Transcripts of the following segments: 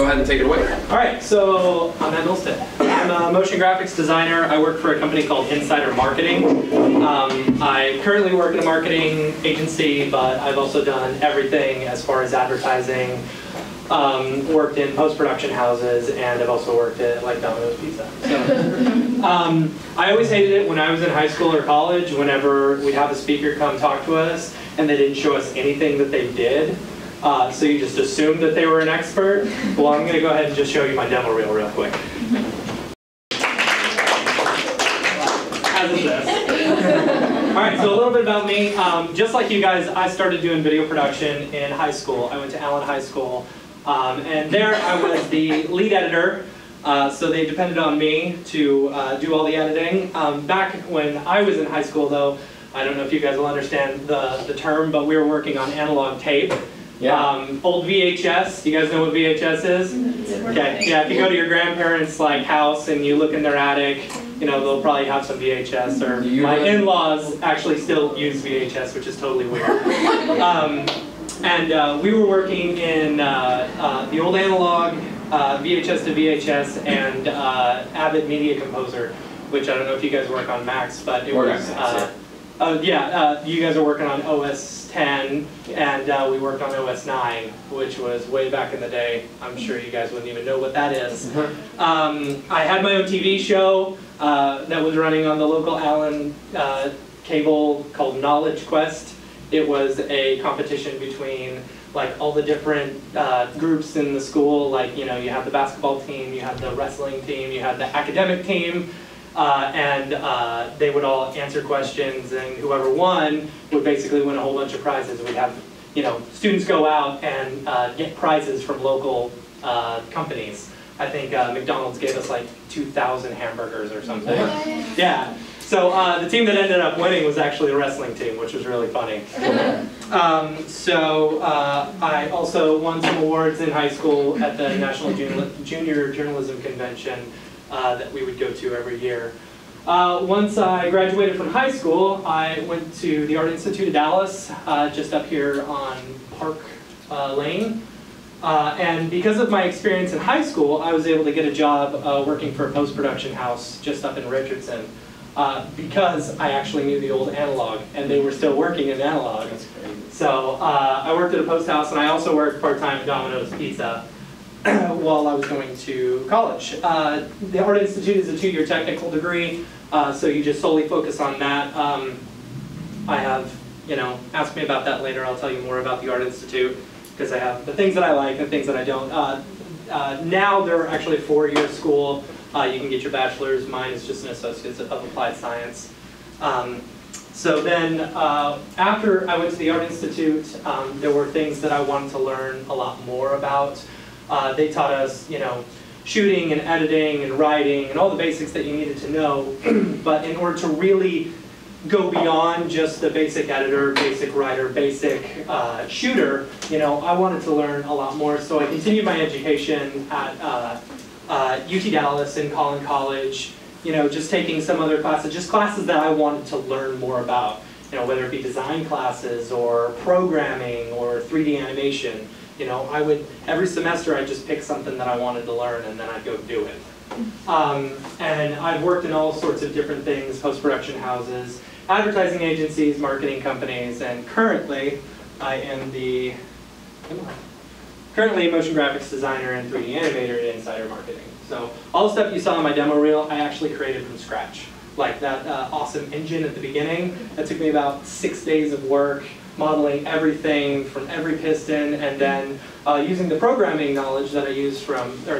go ahead and take it away. All right, so I'm Ed Milstead. I'm a motion graphics designer. I work for a company called Insider Marketing. I currently work in a marketing agency, but I've also done everything as far as advertising. Worked in post-production houses, and I've also worked at like Domino's Pizza. So, I always hated it when I was in high school or college, whenever we'd have a speaker come talk to us and they didn't show us anything that they did. So you just assumed that they were an expert. Well, I'm going to go ahead and just show you my demo reel real quick. As is this. All right, so a little bit about me. Just like you guys, I started doing video production in high school. I went to Allen High School. And there I was the lead editor, so they depended on me to do all the editing. Back when I was in high school, though, I don't know if you guys will understand the term, but we were working on analog tape. Yeah. Old VHS. You guys know what VHS is? Okay. Yeah. If you go to your grandparents' house and you look in their attic, you know they'll probably have some VHS. Or my in-laws actually still use VHS, which is totally weird. And we were working in the old analog, VHS to VHS, and Avid Media Composer, which I don't know if you guys work on Macs, but it was, you guys are working on OS 10, and we worked on OS 9, which was way back in the day. I'm sure you guys wouldn't even know what that is. I had my own TV show that was running on the local Allen cable called Knowledge Quest. It was a competition between all the different groups in the school. You had the basketball team, you had the wrestling team, you had the academic team, and they would all answer questions, and whoever won would basically win a whole bunch of prizes. We'd have students go out and get prizes from local companies. I think McDonald's gave us 2,000 hamburgers or something. What? Yeah. So the team that ended up winning was actually a wrestling team, which was really funny. I also won some awards in high school at the National Junior Journalism Convention that we would go to every year. Once I graduated from high school, I went to the Art Institute of Dallas, just up here on Park Lane. And because of my experience in high school, I was able to get a job working for a post-production house just up in Richardson. Because I actually knew the old analog, and they were still working in analog. That's crazy. So I worked at a post house, and I also worked part-time at Domino's Pizza while I was going to college. The Art Institute is a 2-year technical degree, so you just solely focus on that. I have, ask me about that later. I'll tell you more about the Art Institute, because I have the things that I like and things that I don't. Now they're actually a 4-year school. You can get your bachelor's. Mine is just an associate of applied science. So then after I went to the Art Institute, there were things that I wanted to learn a lot more about. They taught us, shooting and editing and writing and all the basics that you needed to know. But in order to really go beyond just the basic editor, basic writer, basic shooter, I wanted to learn a lot more. So I continued my education at UT Dallas and Collin College, just taking some other classes, just classes that I wanted to learn more about, whether it be design classes or programming or 3D animation. Every semester I'd just pick something that I wanted to learn and then I'd go do it. And I've worked in all sorts of different things, post-production houses, advertising agencies, marketing companies, and currently I am currently a motion graphics designer and 3D animator at Insider Marketing. So all the stuff you saw in my demo reel, I actually created from scratch. Like that awesome engine at the beginning, that took me about 6 days of work, modeling everything from every piston, and then using the programming knowledge that I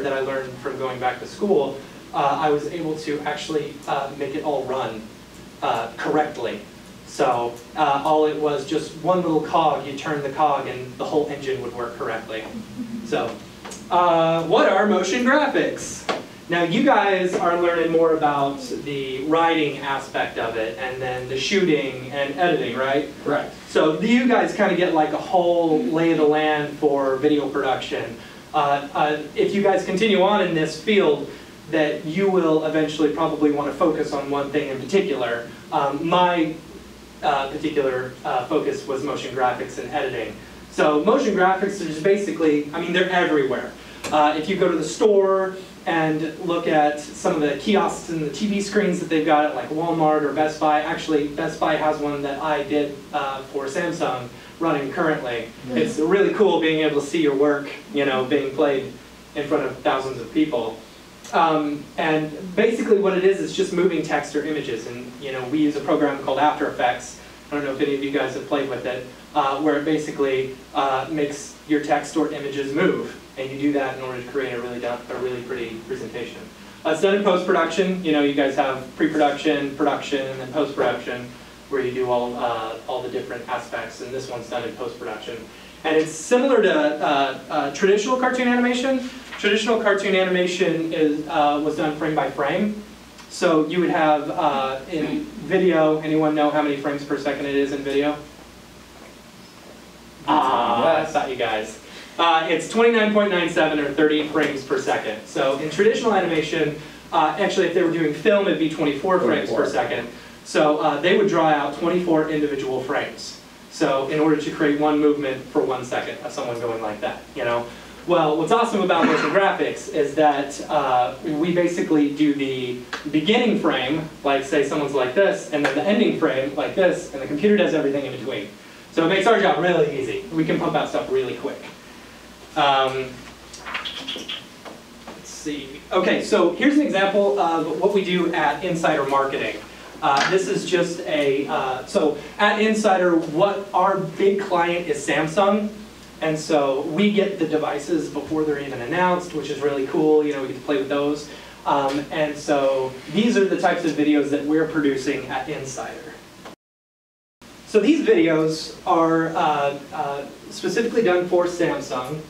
that I learned from going back to school, I was able to actually make it all run correctly. So all it was just one little cog, you turn the cog and the whole engine would work correctly. So what are motion graphics? Now you guys are learning more about the writing aspect of it and then the shooting and editing, right? Right. So you guys kind of get like a whole lay of the land for video production. If you guys continue on in this field, that you will eventually probably want to focus on one thing in particular. My particular focus was motion graphics and editing. So motion graphics are just basically, they're everywhere. If you go to the store and look at some of the kiosks and the TV screens that they've got at like Walmart or Best Buy, actually Best Buy has one that I did for Samsung running currently. It's really cool being able to see your work, you know, being played in front of thousands of people. And basically what it is just moving text or images. And you know, we use a program called After Effects. I don't know if any of you guys have played with it, where it basically makes your text or images move. And you do that in order to create a really pretty presentation. It's done in post-production. You know, you guys have pre-production, production, and then post-production, where you do all the different aspects. And this one's done in post-production. And it's similar to traditional cartoon animation. Traditional cartoon animation was done frame by frame. So you would have in video, anyone know how many frames per second it is in video? I thought you guys. It's 29.97 or 30 frames per second. So in traditional animation, actually if they were doing film, it'd be 24 frames per second. So they would draw out 24 individual frames. So in order to create one movement for 1 second of someone going like that, you know? Well, what's awesome about motion graphics is that we basically do the beginning frame, like say someone's like this, and then the ending frame like this, and the computer does everything in between. So it makes our job really easy. We can pump out stuff really quick. Let's see. Okay, so here's an example of what we do at Insider Marketing. This is just a, so at Insider, what our big client is Samsung. And so we get the devices before they're even announced, which is really cool. You know, we get to play with those. And so these are the types of videos that we're producing at Insider. So these videos are specifically done for Samsung.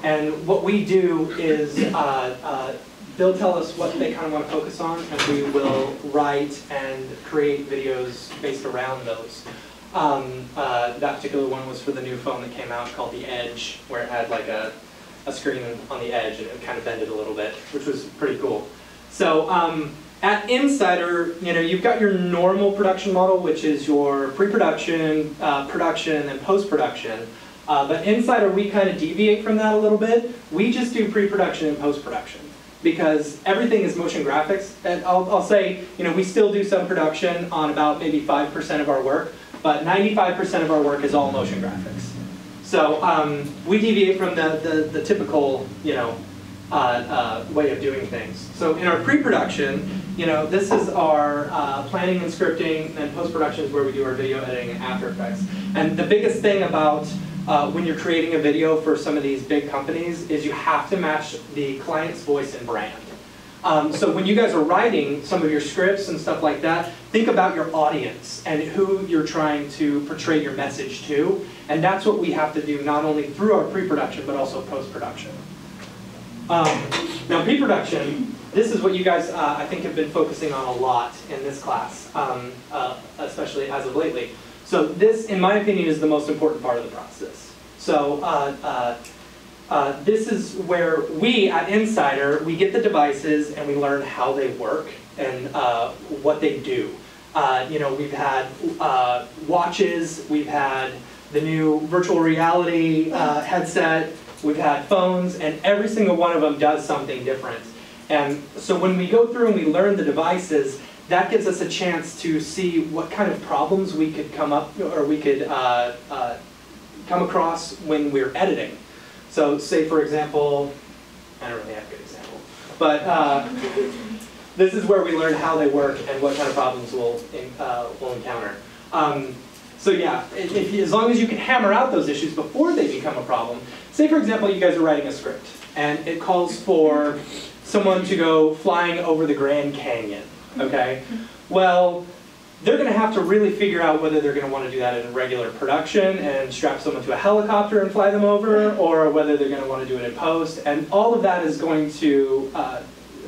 And what we do is they'll tell us what they kind of want to focus on, and we will write and create videos based around those. That particular one was for the new phone that came out called the Edge, where it had like a screen on the edge and it kind of bended a little bit, which was pretty cool. So at Insider, you know, you've got your normal production model, which is your pre-production, production, and then post-production. But Insider, we kind of deviate from that a little bit. We just do pre-production and post-production because everything is motion graphics. And I'll say, you know, we still do some production on about maybe 5% of our work, but 95% of our work is all motion graphics. So we deviate from the typical, you know, way of doing things. So in our pre-production, you know, this is our planning and scripting, and post-production is where we do our video editing and After Effects. And the biggest thing about when you're creating a video for some of these big companies is you have to match the client's voice and brand. So when you guys are writing some of your scripts and stuff like that, think about your audience and who you're trying to portray your message to. And that's what we have to do not only through our pre-production, but also post-production. Now pre-production, this is what you guys, I think, have been focusing on a lot in this class, especially as of lately. So this, in my opinion, is the most important part of the process. So this is where we, at Insider, we get the devices and we learn how they work and what they do. You know, we've had watches, we've had the new virtual reality headset, we've had phones, and every single one of them does something different. And so when we go through and we learn the devices, that gives us a chance to see what kind of problems we could come up, or we could come across when we're editing. So say, for example, I don't really have a good example, but this is where we learn how they work and what kind of problems we'll encounter. So yeah, as long as you can hammer out those issues before they become a problem. Say, for example, you guys are writing a script, and it calls for someone to go flying over the Grand Canyon. Okay, well, they're going to have to really figure out whether they're going to want to do that in regular production and strap someone to a helicopter and fly them over, or whether they're going to want to do it in post. And all of that is going to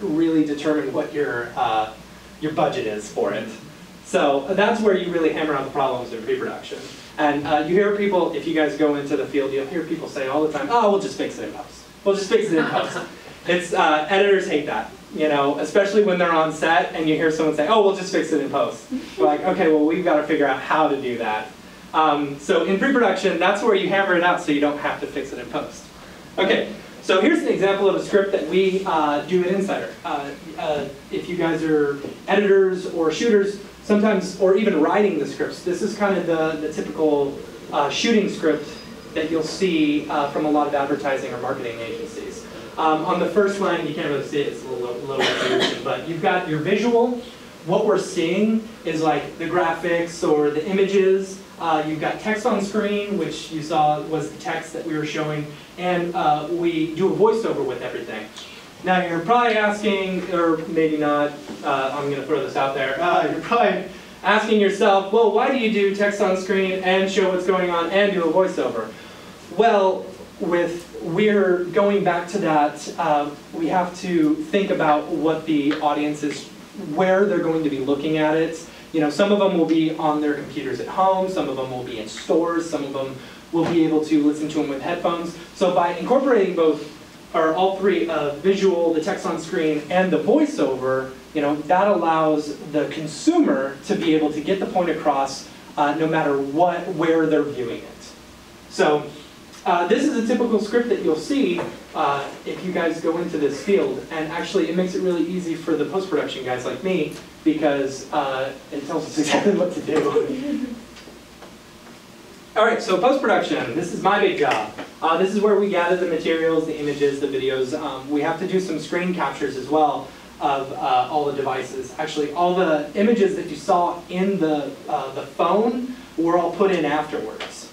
really determine what your budget is for it. So that's where you really hammer out the problems in pre-production. And you hear people, if you guys go into the field, you'll hear people say all the time, "Oh, we'll just fix it in post. We'll just fix it in post." It's editors hate that. You know, especially when they're on set and you hear someone say, "Oh, we'll just fix it in post." We're like, okay, well, we've got to figure out how to do that. So in pre-production, that's where you hammer it out so you don't have to fix it in post. Okay, So here's an example of a script that we do at Insider. If you guys are editors or shooters, sometimes, or even writing the scripts, this is kind of the typical shooting script that you'll see from a lot of advertising or marketing agencies. On the first line, you can't really see it, it's a little resolution, but you've got your visual. What we're seeing is like the graphics or the images. You've got text on screen, which you saw was the text that we were showing, and we do a voiceover with everything. Now you're probably asking, or maybe not, I'm going to throw this out there, you're probably asking yourself, well, why do you do text on screen and show what's going on and do a voiceover? Well, we're going back to that, we have to think about what the audience is, where they're going to be looking at it. You know, some of them will be on their computers at home, some of them will be in stores, some of them will be able to listen to them with headphones. So by incorporating both, or all three, visual, the text on screen, and the voiceover, you know, that allows the consumer to be able to get the point across no matter where they're viewing it. So this is a typical script that you'll see if you guys go into this field, and actually it makes it really easy for the post-production guys like me, because it tells us exactly what to do. All right, so post-production, this is my big job. This is where we gather the materials, the images, the videos. We have to do some screen captures as well of all the devices. Actually, all the images that you saw in the phone were all put in afterwards.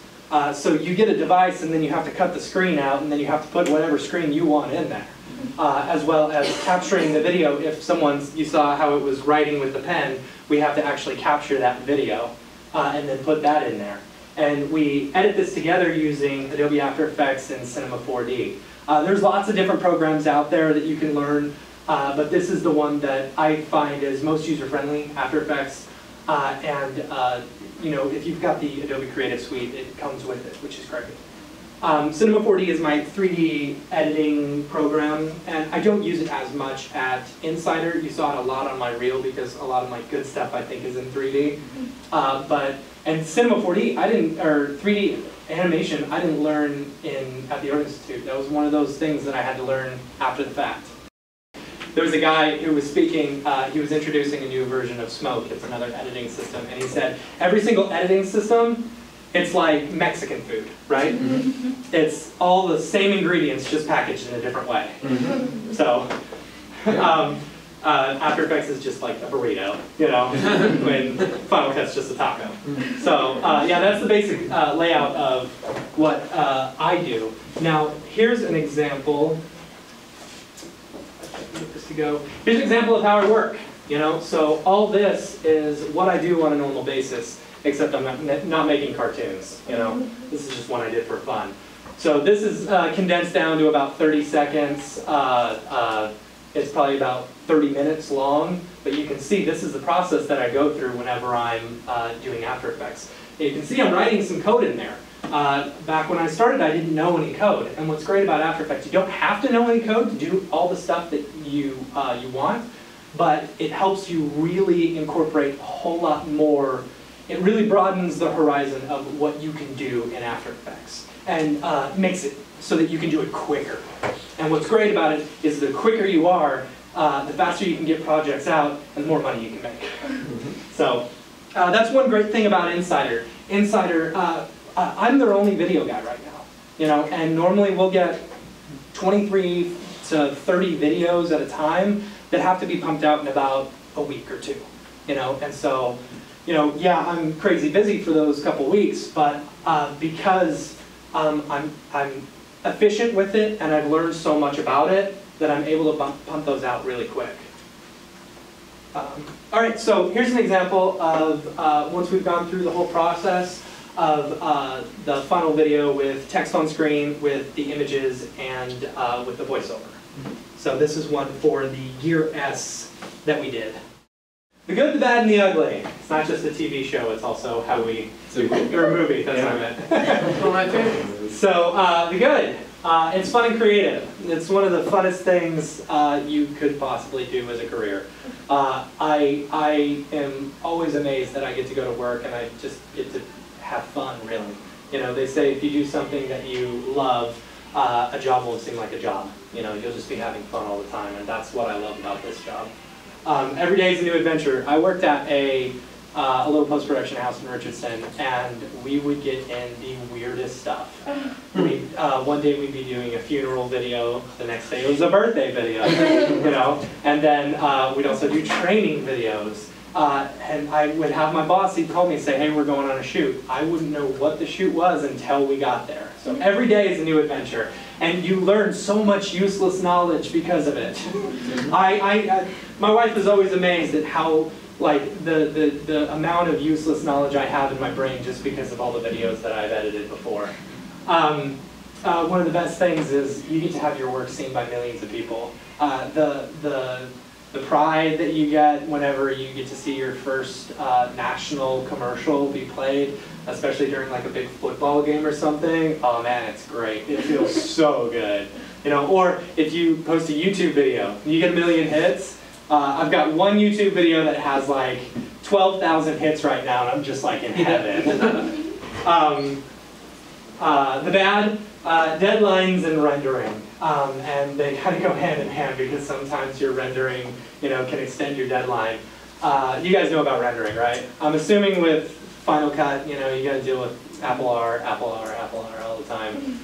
So you get a device and then you have to cut the screen out and then you have to put whatever screen you want in there. As well as capturing the video. If you saw how it was writing with the pen, we have to actually capture that video and then put that in there. And we edit this together using Adobe After Effects and Cinema 4D. There's lots of different programs out there that you can learn, but this is the one that I find is most user-friendly, After Effects. You know, if you've got the Adobe Creative Suite, it comes with it, which is great. Cinema 4D is my 3D editing program, and I don't use it as much at Insider. You saw it a lot on my reel because a lot of my good stuff I think is in 3D. And Cinema 4D, or 3D animation, I didn't learn at the Art Institute. That was one of those things that I had to learn after the fact. There was a guy who was speaking, he was introducing a new version of Smoke. It's another editing system, and he said, every single editing system, it's like Mexican food, right? Mm-hmm. It's all the same ingredients, just packaged in a different way. Mm-hmm. So, After Effects is just like a burrito, you know, when Final Cut's just a taco. So, yeah, that's the basic layout of what I do. Now, here's an example. Here's an example of how I work. You know, so all this is what I do on a normal basis, except I'm not making cartoons. You know, this is just one I did for fun. So this is condensed down to about 30 seconds. It's probably about 30 minutes long, but you can see this is the process that I go through whenever I'm doing After Effects. You can see I'm writing some code in there. Back when I started, I didn't know any code, and what's great about After Effects, you don't have to know any code to do all the stuff that you want, but it helps you really incorporate a whole lot more. It really broadens the horizon of what you can do in After Effects, and makes it so that you can do it quicker. And what's great about it is the quicker you are, the faster you can get projects out, and the more money you can make. So that's one great thing about Insider. Insider, I'm their only video guy right now, you know, and normally we'll get 23 to 30 videos at a time that have to be pumped out in about a week or two, you know, and so, you know, yeah, I'm crazy busy for those couple weeks, but because I'm efficient with it and I've learned so much about it that I'm able to pump those out really quick. All right, so here's an example of once we've gone through the whole process of the final video with text on screen, with the images, and with the voiceover. So this is one for the Gear S that we did. The good, the bad, and the ugly. It's not just a TV show, it's also how we do it. Or a movie, that's what I meant. One of my favorites. So the good. It's fun and creative. It's one of the funnest things you could possibly do as a career. I am always amazed that I get to go to work and I just get to have fun, really. You know, they say if you do something that you love, a job won't seem like a job. You know, you'll just be having fun all the time, and that's what I love about this job. Every day is a new adventure. I worked at a little post-production house in Richardson, and we would get in the weirdest stuff. One day we'd be doing a funeral video, the next day it was a birthday video, you know, and then we'd also do training videos. And I would have my boss, he'd call me and say, hey, we're going on a shoot. I wouldn't know what the shoot was until we got there. So every day is a new adventure. And you learn so much useless knowledge because of it. My wife is always amazed at how, like, the amount of useless knowledge I have in my brain just because of all the videos that I've edited before. One of the best things is you get to have your work seen by millions of people. The pride that you get whenever you get to see your first national commercial be played, especially during like a big football game or something, oh man, it's great. It feels so good. You know, or if you post a YouTube video, you get 1 million hits. I've got one YouTube video that has like 12,000 hits right now, and I'm just like in heaven. The bad, deadlines and rendering. And they kind of go hand in hand because sometimes your rendering, you know, can extend your deadline. You guys know about rendering, right? I'm assuming with Final Cut, you know, you got to deal with Apple R all the time.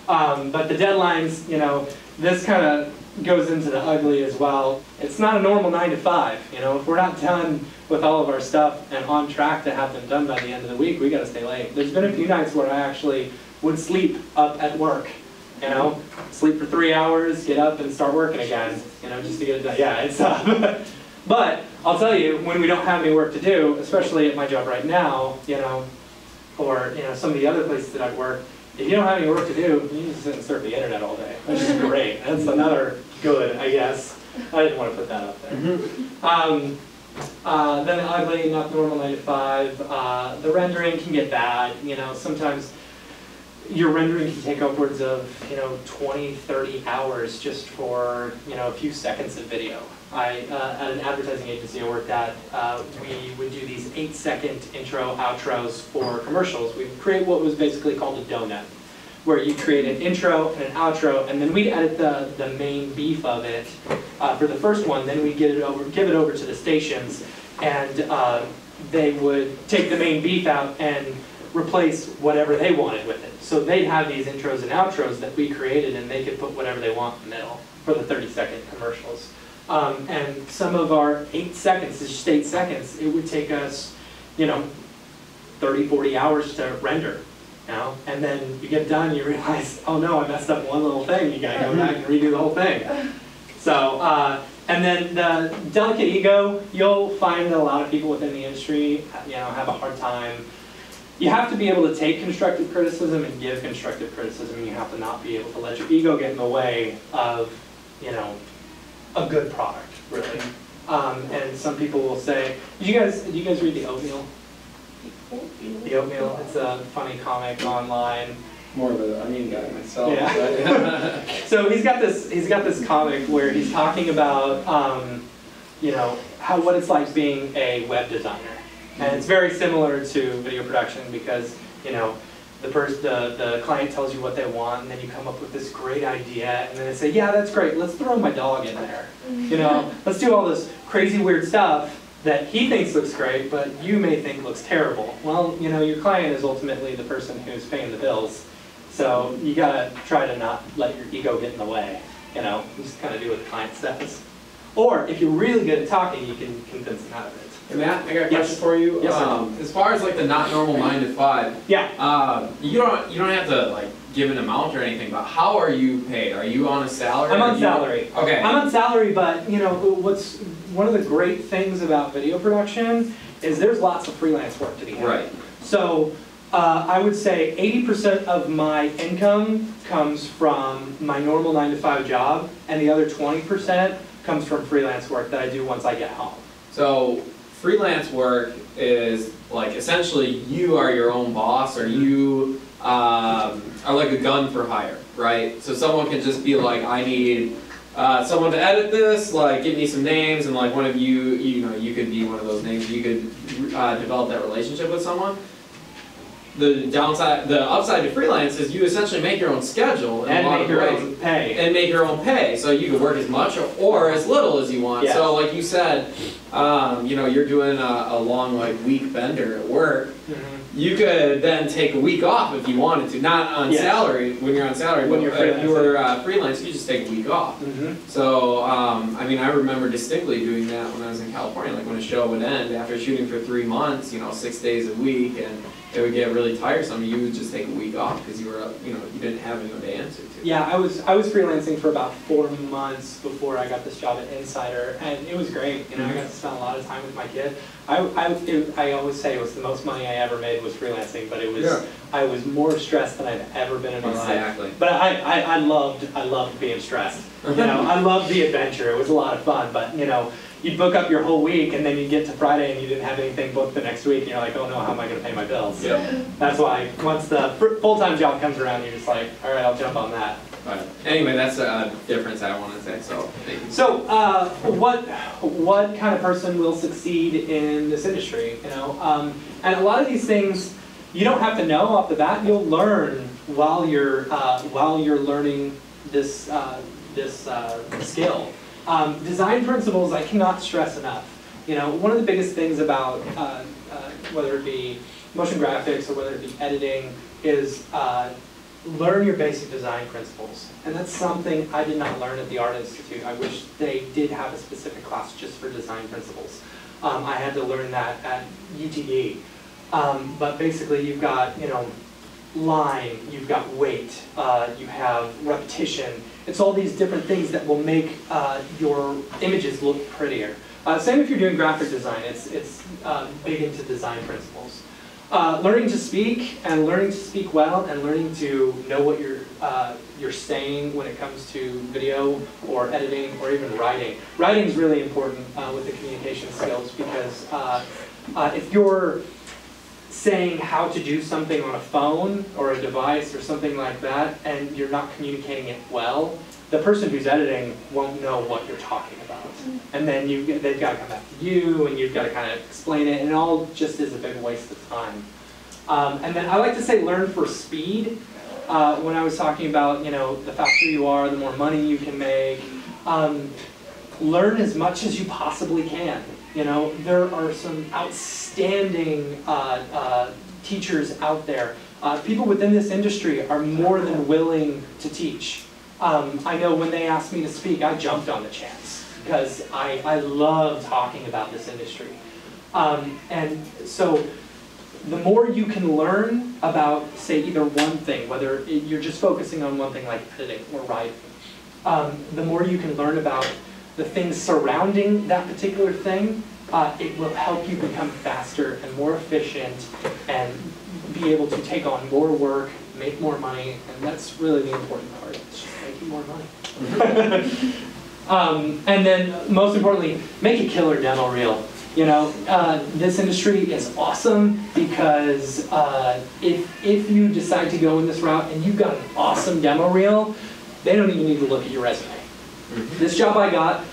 But the deadlines, you know, this kind of goes into the ugly as well. It's not a normal 9 to 5. You know, if we're not done with all of our stuff and on track to have them done by the end of the week, we got to stay late. There's been a few nights where I actually would sleep up at work. You know, sleep for 3 hours, get up and start working again, you know, just to get it done. Yeah, it's but I'll tell you, when we don't have any work to do, especially at my job right now, you know, or, you know, some of the other places that I've worked, if you don't have any work to do, you just sit and surf the internet all day, which is great. That's another good, I guess. I didn't want to put that up there. Then ugly, not normal 9 to 5. The rendering can get bad, you know, sometimes your rendering can take upwards of, you know, 20, 30 hours just for, you know, a few seconds of video. At an advertising agency I worked at, we would do these 8-second intro outros for commercials. We'd create what was basically called a donut, where you create an intro and an outro, and then we'd edit the main beef of it for the first one. Then we'd give it over to the stations, and they would take the main beef out and replace whatever they wanted with it. So they'd have these intros and outros that we created, and they could put whatever they want in the middle for the 30-second commercials. And some of our 8 seconds, it's just 8 seconds, it would take us, you know, 30, 40 hours to render. You know? And then you get done and you realize, oh no, I messed up one little thing, you gotta go back and redo the whole thing. So, and then the delicate ego, you'll find that a lot of people within the industry, you know, have a hard time. You have to be able to take constructive criticism and give constructive criticism. You have to not be able to let your ego get in the way of, you know, a good product, really. And some people will say, do you guys read The Oatmeal? The Oatmeal, it's a funny comic online. More of an onion guy myself. Yeah. So he's got this comic where he's talking about, you know, what it's like being a web designer. And it's very similar to video production because, you know, the client tells you what they want, and then you come up with this great idea, and then they say, yeah, that's great, let's throw my dog in there. You know, let's do all this crazy weird stuff that he thinks looks great, but you may think looks terrible. Well, you know, your client is ultimately the person who's paying the bills, so you gotta try to not let your ego get in the way. You know, you just kind of do what the client says. Or if you're really good at talking, you can convince them out of it. Hey Matt, I got a question for you. Yes, as far as like the not normal 9 to 5, yeah. You don't have to like give an amount or anything, but how are you paid? Are you on a salary? I'm on salary. Okay. I'm on salary, but you know what's one of the great things about video production is there's lots of freelance work to be had. Right. So I would say 80% of my income comes from my normal 9 to 5 job, and the other 20% comes from freelance work that I do once I get home. So freelance work is like essentially you are your own boss, or you are like a gun for hire, right? So someone can just be like, I need someone to edit this, like give me some names, and like one of you know, you could be one of those names. You could develop that relationship with someone. the upside to freelance is you essentially make your own schedule in And a lot make of your ways. own pay. And make your own pay, so you can work as much or as little as you want. Yes. So like you said, you know, you're doing a long like week bender at work. You could then take a week off if you wanted to, not on salary when you're on salary, When but you're if you were freelance, you just take a week off. So I mean, I remember distinctly doing that when I was in California. Like when a show would end after shooting for 3 months, you know, 6 days a week, and it would get really tiresome. You would just take a week off because you were, you know, you didn't have anyone to answer to. Yeah, I was freelancing for about 4 months before I got this job at Insider, and it was great. You know, I got to spend a lot of time with my kid. I always say it was the most money I ever made was freelancing, but it was I was more stressed than I've ever been in my life. But I loved being stressed. You know, I loved the adventure. It was a lot of fun. But you know, you'd book up your whole week, and then you'd get to Friday, and you didn't have anything booked the next week, and you're like, oh no, how am I going to pay my bills? That's why once the full-time job comes around, you're just like, all right, I'll jump on that. But anyway, that's a difference I want to say. So thank you. So what kind of person will succeed in this industry? You know, and a lot of these things you don't have to know off the bat. You'll learn while you're learning this skill. Design principles I cannot stress enough. You know, one of the biggest things about whether it be motion graphics or whether it be editing is learn your basic design principles. And that's something I did not learn at the Art Institute. I wish they did have a specific class just for design principles. I had to learn that at UTD. But basically you've got, you know, line, you've got weight, you have repetition. It's all these different things that will make your images look prettier. Same if you're doing graphic design, it's big into design principles. Learning to speak and learning to speak well and learning to know what you're saying when it comes to video or editing or even writing. Writing is really important with the communication skills because if you're saying how to do something on a phone or a device or something like that and you're not communicating it well, the person who's editing won't know what you're talking about. And then they've got to come back to you and you've got to kind of explain it, and it all just is a big waste of time. And then I like to say learn for speed. When I was talking about, you know, the faster you are, the more money you can make. Learn as much as you possibly can. You know, there are some outstanding teachers out there. People within this industry are more than willing to teach. I know when they asked me to speak, I jumped on the chance because I love talking about this industry. And so the more you can learn about, say, either one thing, whether you're just focusing on one thing like editing or writing, the more you can learn about the things surrounding that particular thing, it will help you become faster and more efficient and be able to take on more work, make more money, and that's really the important part. It's just making more money. And then, most importantly, make a killer demo reel. You know, this industry is awesome because if you decide to go in this route and you've got an awesome demo reel, they don't even need to look at your resume. This job I got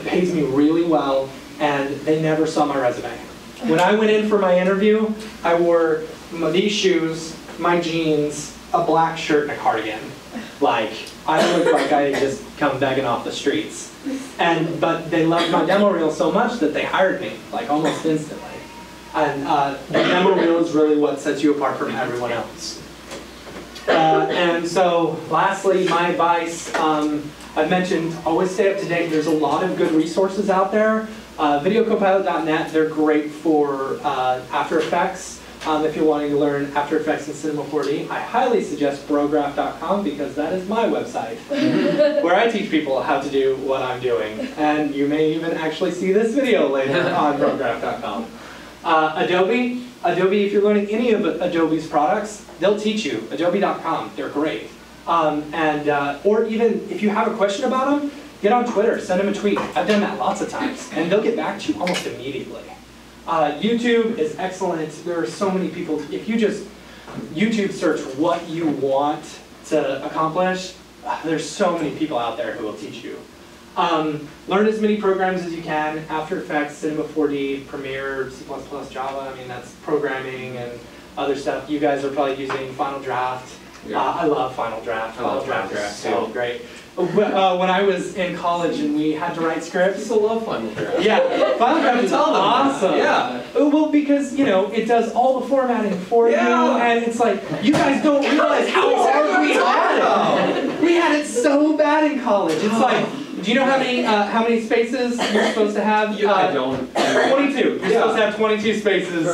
pays me really well, and they never saw my resume. When I went in for my interview, I wore these shoes, my jeans, a black shirt, and a cardigan. Like, I looked like I had just come begging off the streets. But they loved my demo reel so much that they hired me, like almost instantly. And the demo reel is really what sets you apart from everyone else. And so, lastly, my advice, I've mentioned, always stay up to date. There's a lot of good resources out there. Videocopilot.net, they're great for After Effects. If you're wanting to learn After Effects and Cinema 4D, I highly suggest Brograph.com because that is my website, where I teach people how to do what I'm doing. And you may even actually see this video later on Brograph.com. Adobe, if you're learning any of Adobe's products, they'll teach you. Adobe.com, they're great. Or even if you have a question about them, get on Twitter, send them a tweet. I've done that lots of times, and they'll get back to you almost immediately. YouTube is excellent. There are so many people. If you just YouTube search what you want to accomplish, there's so many people out there who will teach you. Learn as many programs as you can: After Effects, Cinema 4D, Premiere, C++, Java. I mean, that's programming and other stuff. You guys are probably using Final Draft. Yeah. I love Final Draft. Final Draft Draft is so great. When I was in college and we had to write scripts. People love Final Draft. Yeah, Final Draft is awesome. Yeah. Well, because, you know, it does all the formatting for you, and it's like, you guys don't realize how hard we had it. We had it so bad in college. It's like, do you know how many spaces you're supposed to have? Yeah, I don't. 22. You're supposed to have 22 spaces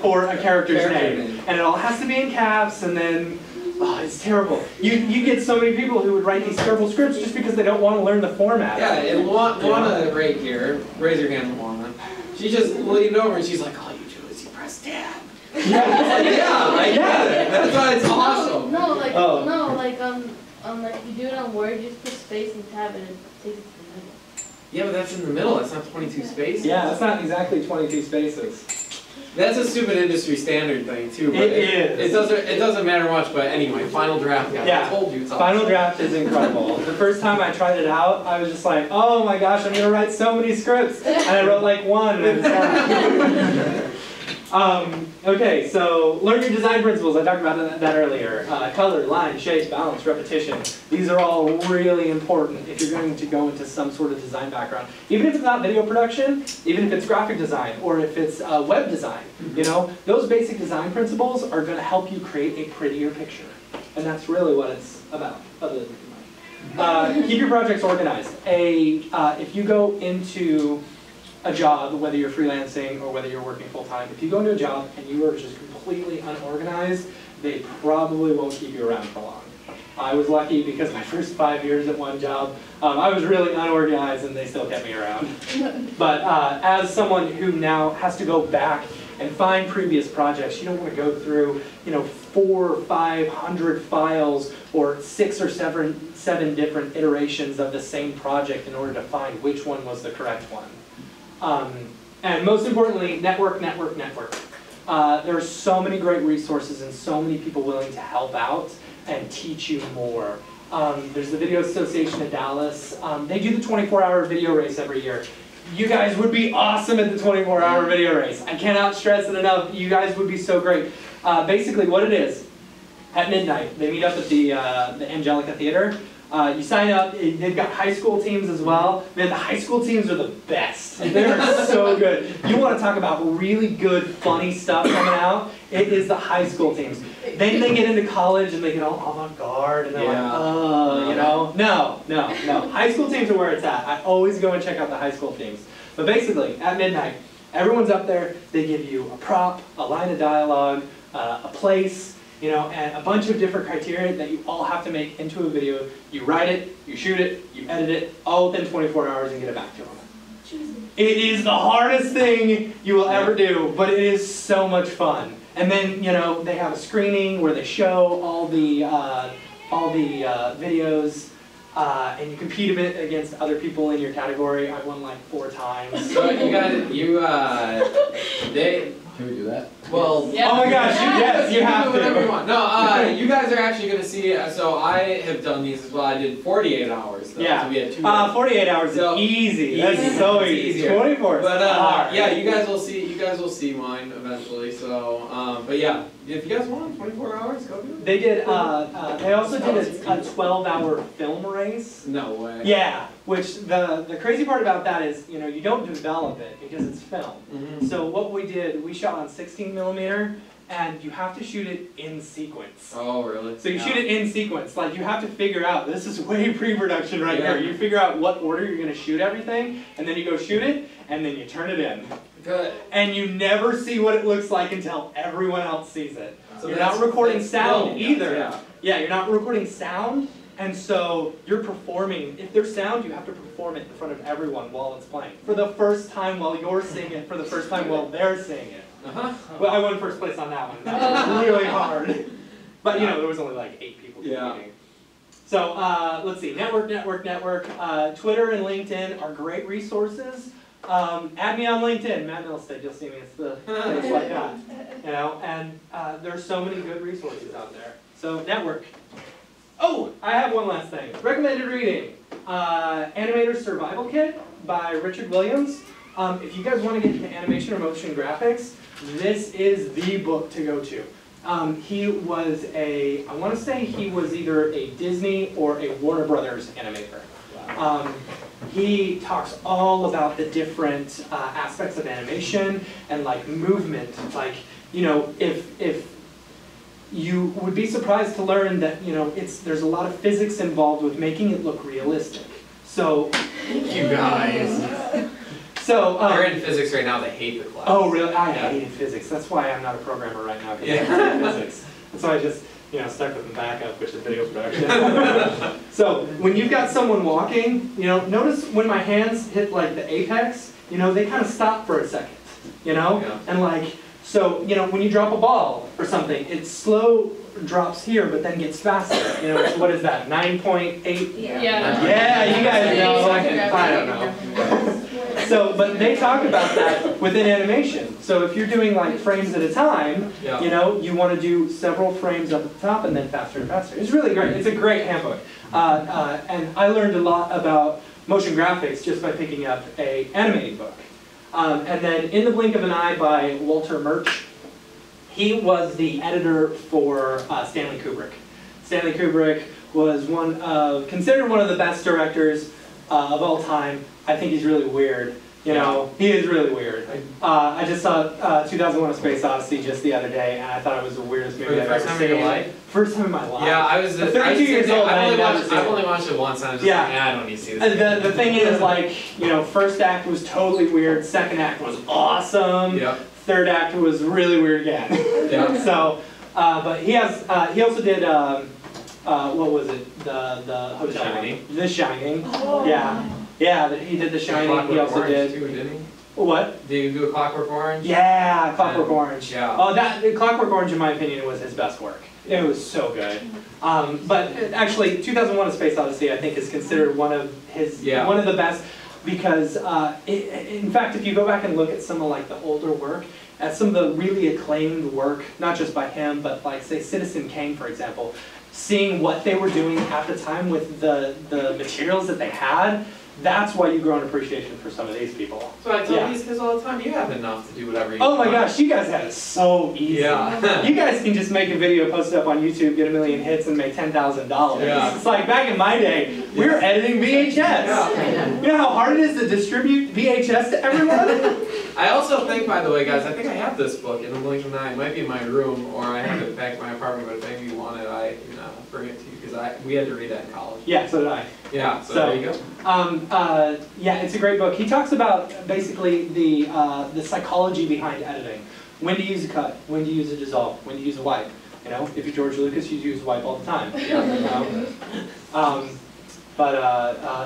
for a character's name. And it all has to be in caps, and then, oh, it's terrible. You get so many people who would write these terrible scripts just because they don't want to learn the format. Yeah, and Lana right here, raise your hand, Lana. She just leaned over and she's like, all you do is you press tab. Yeah, I get it. That's why it's awesome. No, like like you do it on Word, you just put space and tab and it takes it to the middle. Yeah, but that's in the middle. That's not 22 spaces. Yeah, that's not exactly 22 spaces. That's a stupid industry standard thing too. But It is. It doesn't matter much. But anyway, Final Draft, guys. Yeah. I told you it's awesome. Final Draft is incredible. The first time I tried it out, I was just like, oh my gosh, I'm gonna write so many scripts, and I wrote like one. And okay, so learn your design principles. I talked about that earlier. Color, line, shape, balance, repetition. These are all really important if you're going to go into some sort of design background. Even if it's not video production, even if it's graphic design, or if it's web design, you know, those basic design principles are going to help you create a prettier picture. And that's really what it's about, other than keep your projects organized. If you go into a job, whether you're freelancing or whether you're working full-time, if you go into a job and you are just completely unorganized, they probably won't keep you around for long. I was lucky because my first 5 years at one job, I was really unorganized and they still kept me around. But as someone who now has to go back and find previous projects, you don't want to go through, you know, 400 or 500 files or 6 or 7 different iterations of the same project in order to find which one was the correct one. And most importantly, network. There are so many great resources and so many people willing to help out and teach you more. There's the Video Association of Dallas. They do the 24-hour video race every year. You guys would be awesome at the 24-hour video race. I cannot stress it enough. You guys would be so great. Basically what it is, at midnight, they meet up at the Angelica Theater. You sign up, they've got high school teams as well. Man, the high school teams are the best. They're so good. You want to talk about really good, funny stuff coming out, it is the high school teams. Then they get into college and they get all avant-garde and they're like, you know? No. High school teams are where it's at. I always go and check out the high school teams. But basically, at midnight, everyone's up there, they give you a prop, a line of dialogue, a place, you know, and a bunch of different criteria that you all have to make into a video. You write it, you shoot it, you edit it, all within 24 hours and get it back to them. It is the hardest thing you will ever do, but it is so much fun. And then, you know, they have a screening where they show all the videos, and you compete a bit against other people in your category. I won like 4 times. So can we do that? Well, yeah. Oh my gosh, yes, you have to. Whatever you want. No, you guys are actually going to see, so I have done these as well. I did 48 hours. Though, yeah. So we had 2 48 hours is easy. That's so easy. 24 is hard. Yeah, you guys will see mine eventually. So, but yeah, if you guys want 24 hours, go do it. They did. They also did a 12-hour film race. No way. Yeah, which the crazy part about that is, you know, you don't develop it because it's film. Mm-hmm. So what we did, we shot on 16mm, and you have to shoot it in sequence. Oh, really? So you shoot it in sequence. Like, you have to figure out, this is way pre-production right here. You figure out what order you're going to shoot everything, and then you go shoot it, and then you turn it in. Good. And you never see what it looks like until everyone else sees it. So you're not recording sound either. Yeah. Yeah, you're not recording sound, and so you're performing. If there's sound, you have to perform it in front of everyone while it's playing. For the first time while you're seeing it, for the first time while they're seeing it. Well, I won first place on that one. That was really hard. But, you know, there was only like 8 people competing. So, let's see. Network. Twitter and LinkedIn are great resources. Add me on LinkedIn, Matt Milstead, you'll see me. It's like that. You know, and there's so many good resources out there. So, network. Oh! Oh, I have one last thing. Recommended reading. Animator's Survival Kit by Richard Williams. If you guys want to get into animation or motion graphics, this is the book to go to. He was I want to say he was either a Disney or a Warner Brothers animator. He talks all about the different aspects of animation and like movement. Like, you know, if you would be surprised to learn that, you know, there's a lot of physics involved with making it look realistic. So, You guys. so They're in physics right now, they hate the class. oh really? I hated physics. That's why I'm not a programmer right now. Because I hate physics. That's why I just, you know, stuck with the backup, which is video production. So when you've got someone walking, you know, notice when my hands hit like the apex, you know, they kind of stop for a second, you know, and like. So, you know, when you drop a ball or something, it slow drops here, but then gets faster. You know, what is that, 9.8? Yeah. Yeah, you guys know. I don't know. So, but they talk about that within animation. So if you're doing like frames at a time, you know, you want to do several frames up at the top and then faster and faster. It's really great. It's a great handbook. And I learned a lot about motion graphics just by picking up an animating book. And then In the Blink of an Eye by Walter Murch. He was the editor for Stanley Kubrick. Stanley Kubrick was considered one of the best directors of all time. I think he's really weird. You know, he is really weird. I just saw 2001: A Space Odyssey just the other day, and I thought it was the weirdest movie I've ever seen. First time in your life? First time in my life. Yeah, I was 32 years old. I've only watched it once, and I was just like, I don't need to see this. The thing is, like, you know, first act was totally weird. Second act was awesome. Yep. Third act was really weird again. Yeah. So, but he also did what was it? The Hotel. The Shining. The Shining. Oh. Yeah, he did The Shining. Clockwork He also Orange did. too, didn't he? What? Did you do a Clockwork Orange? Yeah, Clockwork Orange. Yeah. Oh, Clockwork Orange, in my opinion, was his best work. It was so good. But actually, 2001: A Space Odyssey, I think, is considered one of the best because, in fact, if you go back and look at some of like the older work, at some of the really acclaimed work, not just by him, but like say Citizen Kane, for example, seeing what they were doing at the time with the materials that they had. That's why you grow an appreciation for some of these people. So I tell these kids all the time, you have enough to do whatever you want. Oh my gosh, you guys have it so easy. Yeah. You guys can just make a video, post it up on YouTube, get 1 million hits, and make $10,000. Yeah. It's like back in my day, we were editing VHS. Yeah. You know how hard it is to distribute VHS to everyone? I also think, by the way, guys, I think I have this book in the blink of an eye. It might be in my room, or I have it back in my apartment, but if any of you want it, I can bring it to you, because we had to read that in college. Yeah, so did I. Yeah, so there you go. Yeah, it's a great book. He talks about basically the psychology behind editing. When to use a cut, when to use a dissolve, when to use a wipe. You know, if you're George Lucas, you use a wipe all the time.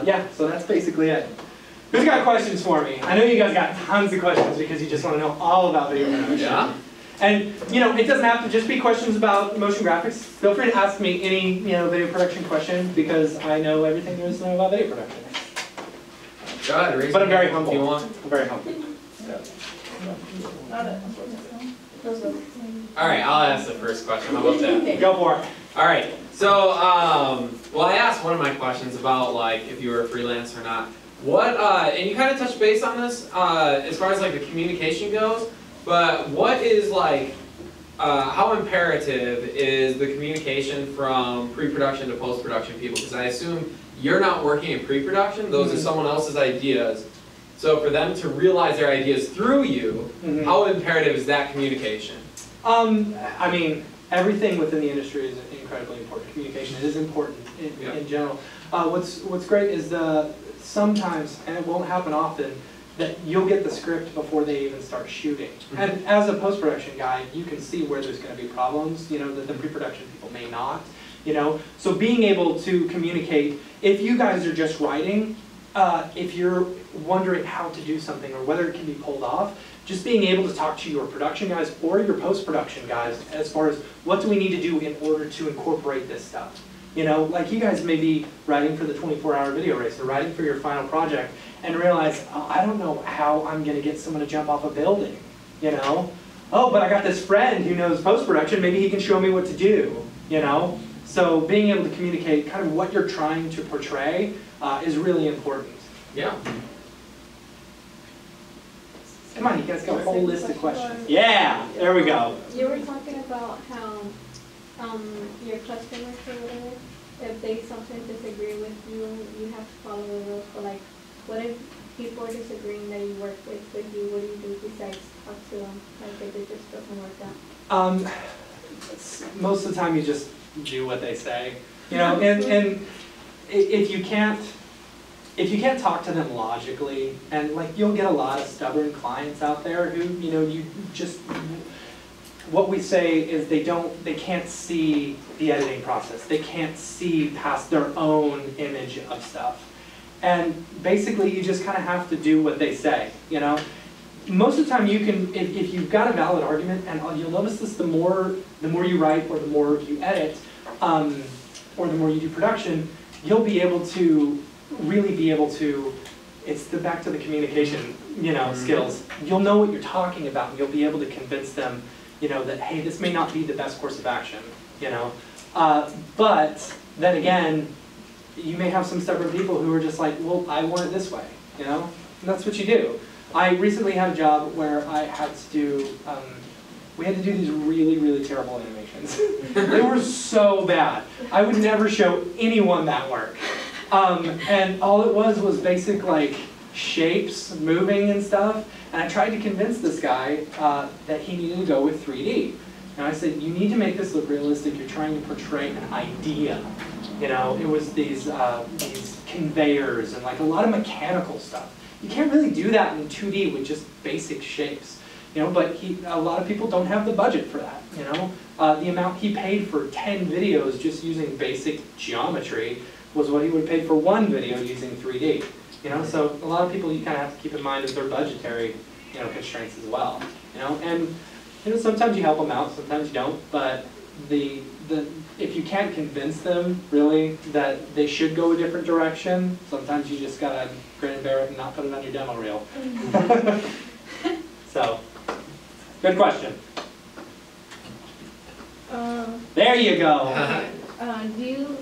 Yeah, so that's basically it. Who's got questions for me? I know you guys got tons of questions because you just want to know all about video production. Yeah. And, you know, it doesn't have to just be questions about motion graphics. Feel free to ask me any, you know, video production question because I know everything there is to know about video production. Go ahead, But I'm very humble. If you want. I'm very humble. All right, I'll ask the first question. How about that? Go for it. All right. So, well, I asked one of my questions about like if you were a freelance or not. What, and you kind of touched base on this as far as like the communication goes. But what is like, how imperative is the communication from pre-production to post-production people? Because I assume you're not working in pre-production; those are someone else's ideas. So for them to realize their ideas through you, how imperative is that communication? I mean, everything within the industry is incredibly important. Communication is important in general. What's great is sometimes, and it won't happen often, that you'll get the script before they even start shooting. And as a post-production guy, you can see where there's going to be problems, you know, that the pre-production people may not, you know. So being able to communicate, if you guys are just writing, if you're wondering how to do something or whether it can be pulled off, just being able to talk to your production guys or your post-production guys as far as what do we need to do in order to incorporate this stuff. You know, like you guys may be writing for the 24-hour video race or writing for your final project and realize, oh, I don't know how I'm going to get someone to jump off a building, you know? Oh, but I got this friend who knows post-production, maybe he can show me what to do, you know? So being able to communicate kind of what you're trying to portray is really important. Yeah. Come on, you guys got a whole list of questions. Yeah, there we go. You were talking about how your customers or whatever, if they sometimes disagree with you, you have to follow the rules. But like, what if people are disagreeing that you work with you? What do you do besides talk to them? Like if it just doesn't work out? Most of the time you just do what they say. You know, and if you can't talk to them logically, and like you'll get a lot of stubborn clients out there who, you know, you just, what we say is they can't see the editing process. They can't see past their own image of stuff. And basically you just kind of have to do what they say, you know. Most of the time you can, if you've got a valid argument, and you'll notice this the more you write or the more you edit, or the more you do production, you'll be able to really be able to, it's back to the communication, you know, skills. You'll know what you're talking about, and you'll be able to convince them, you know, that, hey, this may not be the best course of action, you know. But then again, you may have some stubborn people who are just like, well, I want it this way, you know? And that's what you do. I recently had a job where I had to do, we had to do these really, really terrible animations. They were so bad. I would never show anyone that work. And all it was basic like shapes moving and stuff. And I tried to convince this guy that he needed to go with 3D. And I said, you need to make this look realistic. You're trying to portray an idea. You know, it was these conveyors and like a lot of mechanical stuff. You can't really do that in 2D with just basic shapes. You know, but a lot of people don't have the budget for that, you know. The amount he paid for 10 videos just using basic geometry was what he would pay for one video using 3D. You know, so a lot of people you kind of have to keep in mind of their budgetary, you know, constraints as well. You know, and you know, sometimes you help them out, sometimes you don't. But if you can't convince them really that they should go a different direction, sometimes you just gotta grin and bear it and not put it on your demo reel. So, good question. There you go. Do you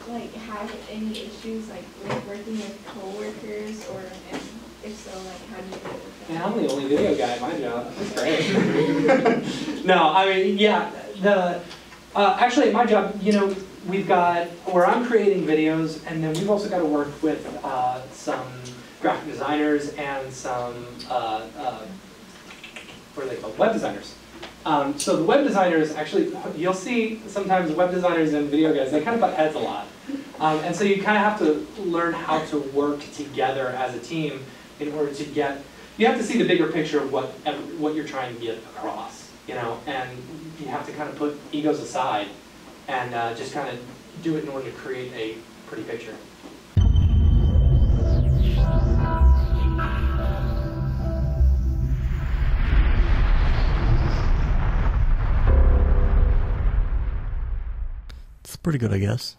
like have any issues like with working with coworkers, or if so, like how do you deal with that? Yeah, I'm the only video guy at my job. That's great. No, I mean, yeah. Actually, at my job, you know, we've got where I'm creating videos, and then we've also got to work with some graphic designers and some what are they called? Web designers. So the web designers, actually, you'll see sometimes web designers and video guys, they kind of butt heads a lot. And so you kind of have to learn how to work together as a team in order to get, you have to see the bigger picture of what you're trying to get across, you know, and you have to kind of put egos aside and just kind of do it in order to create a pretty picture. It's pretty good, I guess.